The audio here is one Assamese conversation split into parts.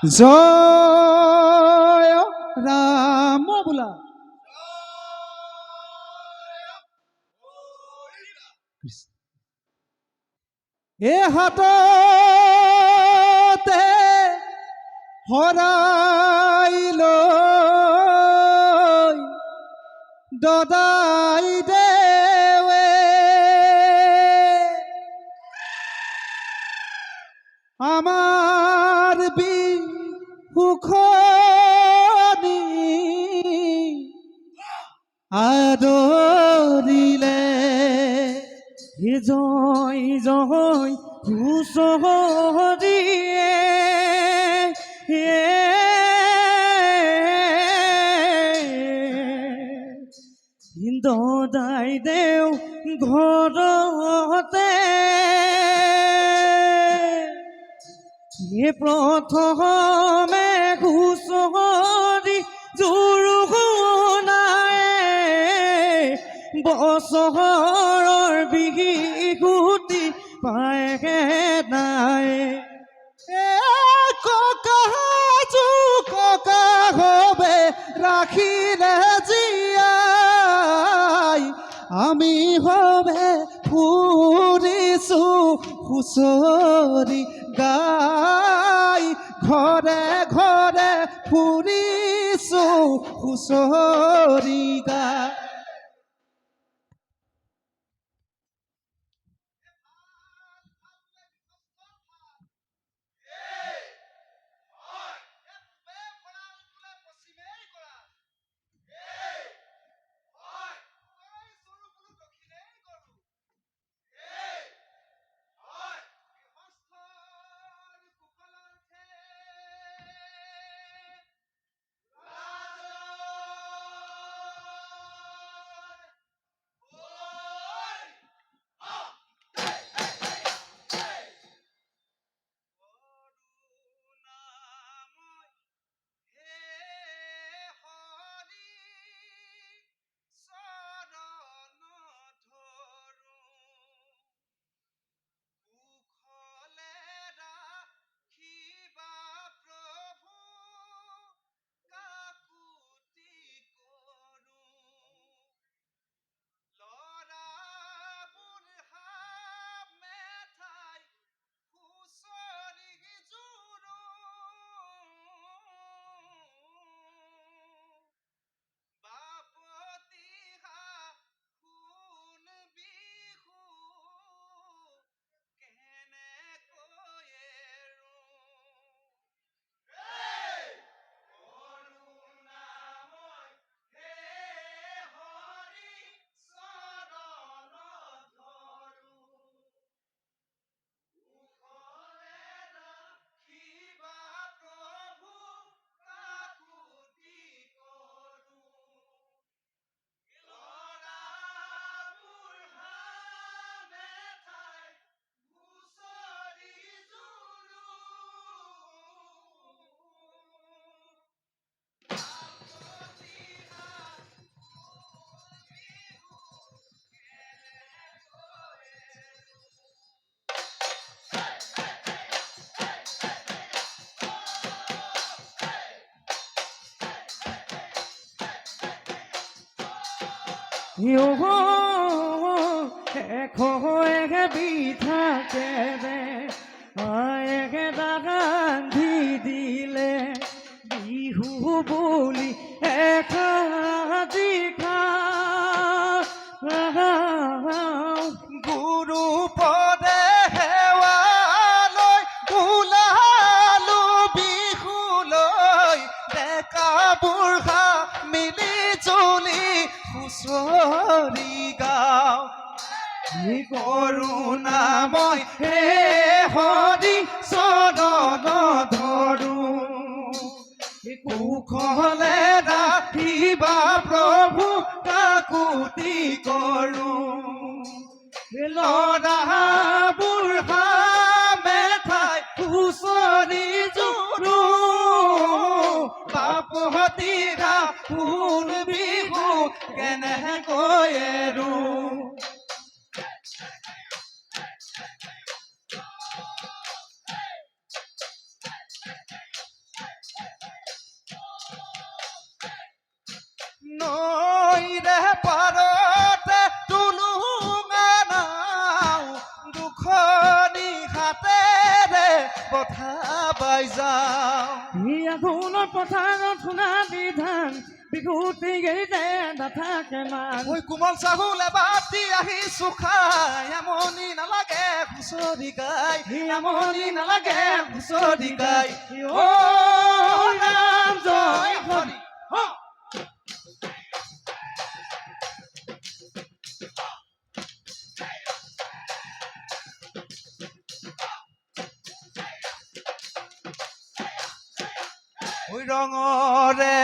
জয় ৰাম বোলা এ হাততে হৰাইল দদাই দেৱে আমাৰ বিহুখনি আদৰিলে জয় জয় হুঁচৰিয়ে দদাই দেও ঘৰতে প্ৰথমে হুঁচৰি জোৰো শুনায় বছৰৰ বিহুটি পায়গে নাই ককা ককা হবে ৰাখিলে জীয়াই আমি হবে ফুৰিছো হুঁচৰি গাই ঘৰে ঘৰে ফুৰিছো হুঁচৰি গাই এশে বিঠাকে মায়েকে ৰান্ধি দিলে বিহু বুলি এসাজি গুৰু পদে সেৱালৈ ওলালো বিহুলৈ ডেকা বুঢ়া মিলি জুলি হুঁচৰি গাওঁ কৰোণাময় হে হৰি চৰণ ধৰো কুশলে ৰাখিবা প্ৰভু কাকুতি কৰো ল'ৰা বুঢ়া মেঠাই হুঁচৰি জোৰো বাপহতীৰা ফুল বিহু কেনেকৈ এৰো পঠাবাই যাওঁ আঘোণৰ পথাৰত শুনা বিধান বিহুতি গেইতে নাথাকে মান ঐ কোমল চাহুলে বাতি আহিছো খাই আমনি নালাগে হুঁচৰি গাই আমনি নালাগে হুঁচৰি গাই ও ৰাম জয় হৰি ঐ ৰঙৰে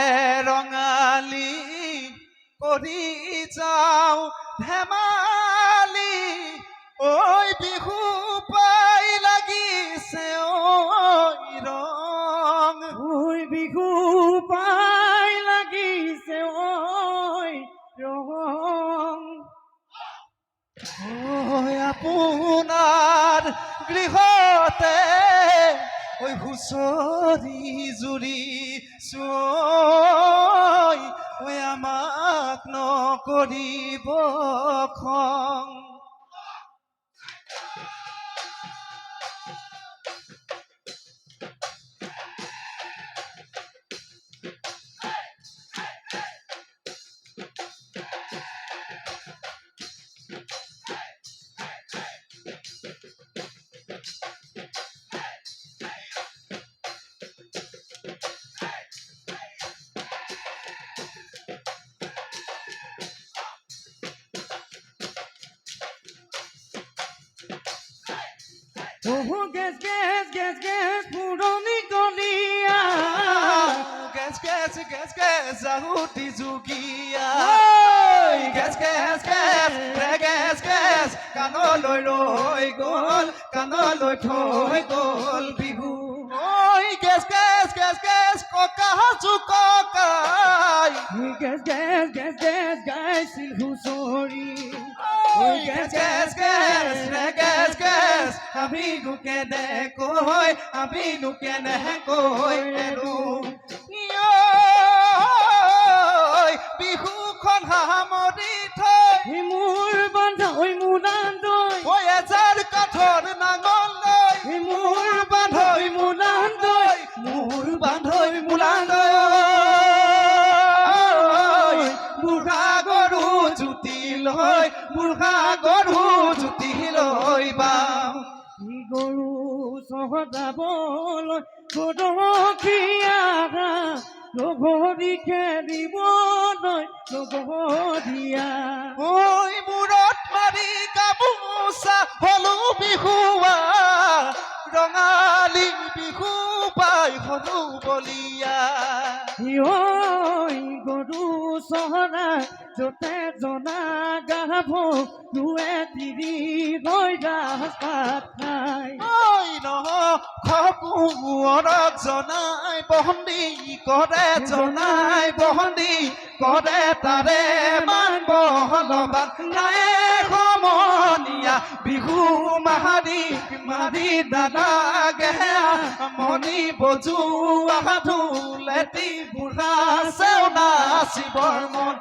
ৰঙালী কৰি যাওঁ ধেমালি ঐ বিহু পাই লাগিছে ঐ ৰং ঐ বিহু পাই লাগিছে ঐ ৰং ঐ আপোনাৰ গৃহতে ঐ হুঁচৰি জুৰি চৈ ঐ আমাক নকৰিব খং গেছ গেছ গেছ গেছ পুৰণি কলীয়া গেছ গেছ গেছ গেছ জাহুতি জুগীয়া গেছ গেছ গেছ ৰে গেছ গেছ কাণলৈ ৰৈ গ'ল কাণলৈ থৈ গ'ল বিহু ঐ গেছ গেছ গেছ গেছ ককা ককাই গেছ গেছ গেছ গেছ গাইছিল হুঁচৰি গেছ গেছ গেছ ৰে গেছ গেছ আমিনো কেনেকৈ এৰো বিহুখন সামৰি থৈ মোৰ বান্ধা ঐ মোলান দৈ ঐ এজাৰ কাঠৰ নাঙল লৈ মোৰ বান্ধৈ মোলান দৈ মোৰ বান্ধৈ মোলান লৈ বুঢ়া গৰু জুতি লৈ বুঢ়া গৰু জুতি লৈ বাওঁ গৰু চহজাবলৈ গদখীয়া লগৰী খেলিবলৈ লগৰীয়া ঐ মূৰত মাৰি গামোচা হলো বিহুৱা ৰঙালী বিহু পাই হলো বলিয়া গৰু চহৰা যতে জনা গাভৰুৱে তিৰি হৈ ৰাস্তাত খাই ঐ নহ খপুৰক জনাই বন্দী কৰে জনাই বন্দী কৰে তাৰে মান বহলবান নাই সমনীয়া বিহু মাৰি মাৰি দাদা গেহা মণি বজোৱা ঢোলেটি বুঢ়া চেওনা শিৱৰ মন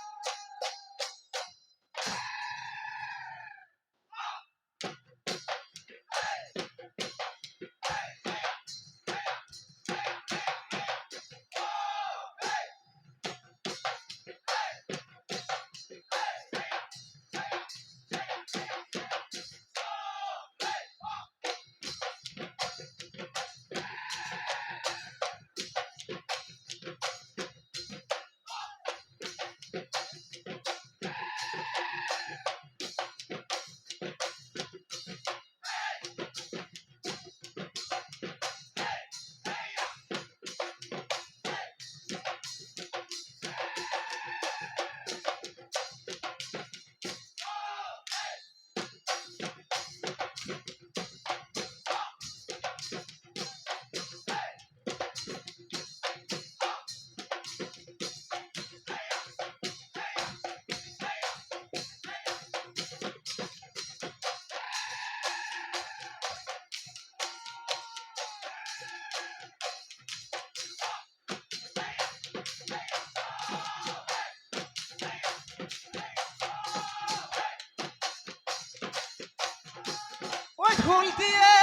ঐ ঢোল দিয়ে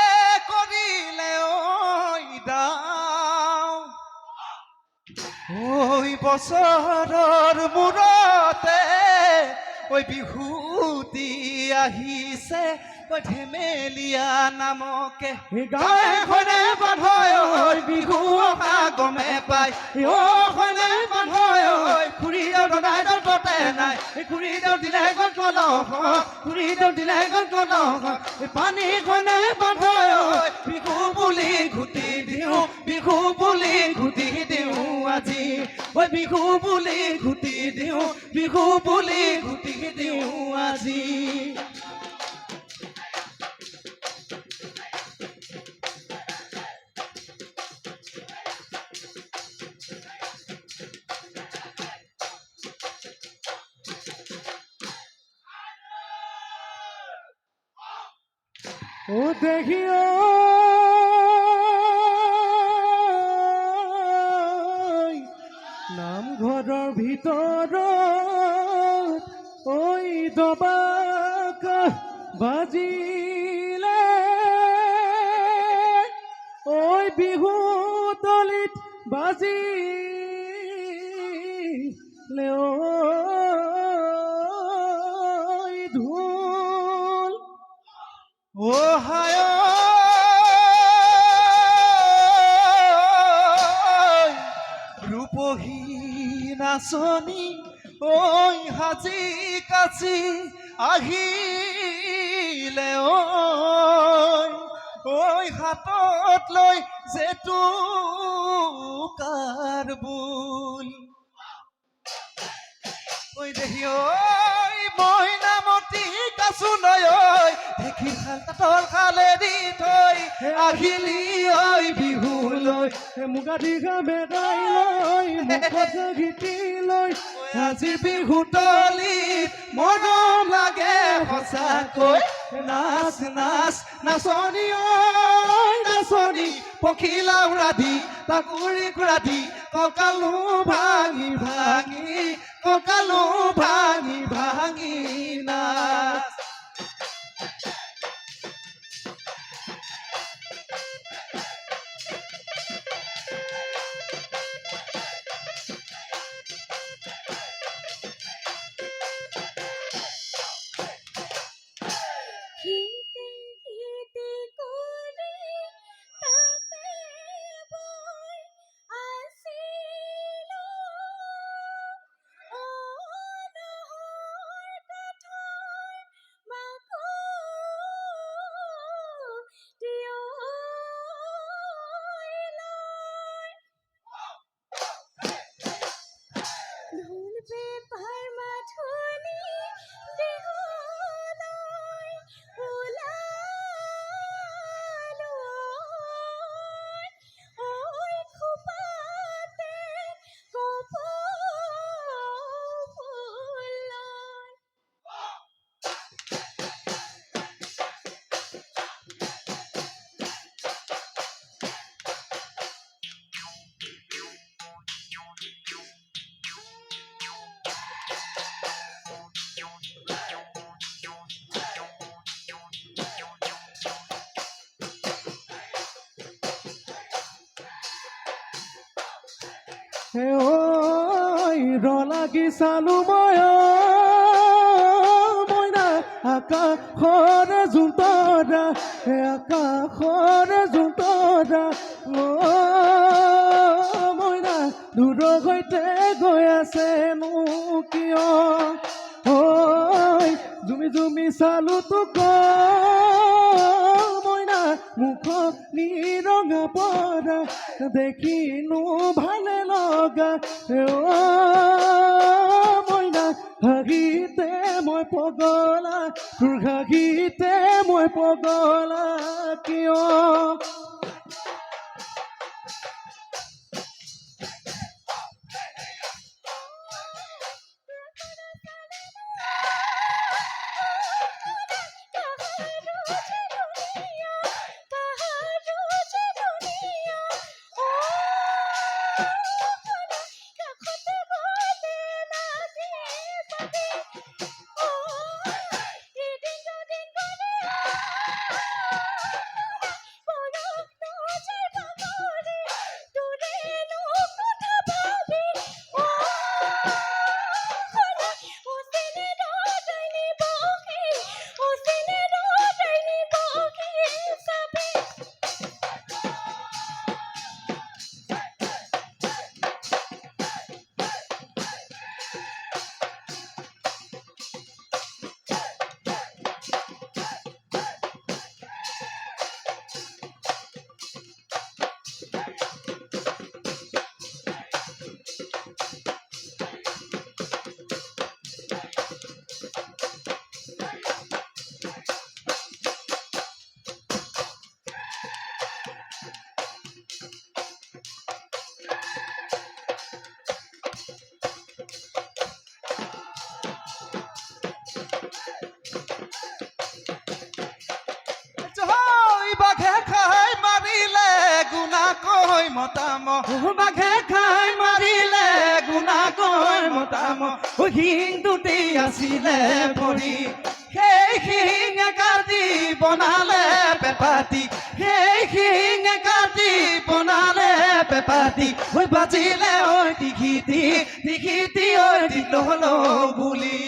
কৰিলে ঐ দাও ঐ বছৰৰ মূৰতে ঐ বিহুতি আহিছে ঐ ধেমেলীয়া নামকে গাঁৱে বান্ধয় ঐ বিহু অহা গমে পাই অখনে বান্ধয় ঐ খুৰীদেউ দদাই দলতে নাই খুৰীদেউ দিলে গল কলহ খুৰীদেউ দিলে গল কলহ পানীখনে বান্ধয় ঐ বিহু বুলি ঘুটি দিওঁ বিহু বুলি ঘুটি দিওঁ আজি ঐ বিহু বুলি ঘুটি দিওঁ বিহু বুলি ঘুটি দিওঁ আজি ও দেখিও নামঘৰৰ ভিতৰত ঐ দবাক বাজিলে ঐ বিহু তলিত বাজিলে ঐ ঢোল ও হায় ৰূপহী নাচনী ঐ সাজি কাচি আহিলে ঐ হাতত লৈ জেতুকাৰ বুল ঐ দেহি ঐ মইনামতী কাচু নৈ ঐ দেখি খাল তাঁতৰ খালেদি থৈ আহিলি ঐ বিহুলৈ মুগা দীঘা বেদাই লৈ মুখত গীতি লৈ আজি বিহু তলিত মৰম লাগে সঁচাকৈ নাচ নাচ নাচনী ঐ নাচনী পখিলা উৰা দি তাকুৰি কুৰা দি কঁকালো ভাঙি ভাঙি কঁকালো ভাঙি ভাঙি নাচ হিতে হিতে করে তাতে বই আসিল অনহর কাঠৰ মাকো ঢোল পেপাৰ মাথনি দেহলৈ ওলালো ঐ খোপাতে কপৌ ফুল লৈ ঐ ৰলাগি চালো মইনা আকাশৰ জোঁটৰা আকাশৰ জোঁটৰা মইনা দূৰৰ সৈতে গৈ আছেনো কিয় ঐ জুমি জুমি চালো তোক মইনা মুখত নিৰঙা পৰা দেখিনো ভালে লগা মইনা হাগিতে মই পগলা তোৰ হাগিতে মই পগলা কিয় মতাম বাঘে খাই মাৰিলে গুণা কয় মতাম হিংটোতে আছিলে পৰি সেই শিঙে কাটি বনালে পেপাতি সেই শিঙে কাটি বনালে পেপাতি ঐ বাজিলে ঐ দিঘিতি দিঘিতি ঐ দিল বুলি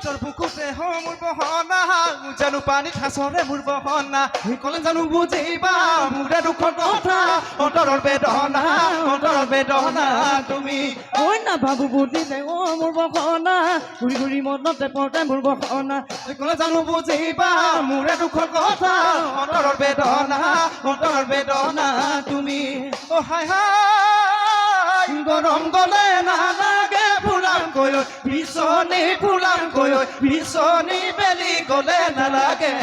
তোর বুকুতে হ মোৰ বহনা জানো পানীত সাঁচৰে মোৰ বহনা কলে জানো বুজিবা মোৰে দুখৰ কথা অন্তৰৰ বেদনা তুমি ঐ না ভাবু বুজিলে মোৰ বখনা ঘূৰি ঘূৰি মনতে পৰতে মোৰ বখনা কলে জানো বুজিবা মোৰে দুখৰ কথা অন্তৰৰ বেদনা তুমি অ হাই হাই গৰম গলে নালাগে ফুলাম কৈ বিচনী বেলি গলে নালাগে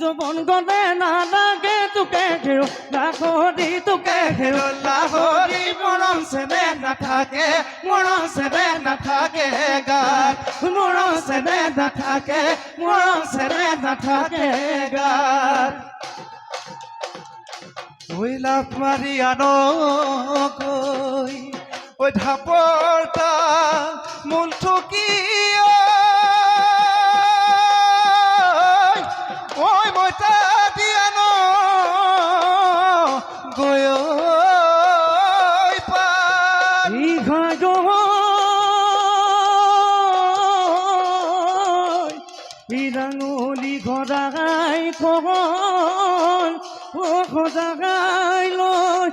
যৌবন গলে নালাগে তোকে ঘেৰো লাহৰি তোকে ঘেৰো লাহৰি মৰম চেনে নাথাকে গাত মৰম চেনে নাথাকে গাত ঐ লাভ মাৰি আনকৈ ঐ ঢাপৰ তা মূল ঠকি ঐ মই তা দিয়া ন গৈ ডাঙলি ঘৰাই খজাগাই লৈ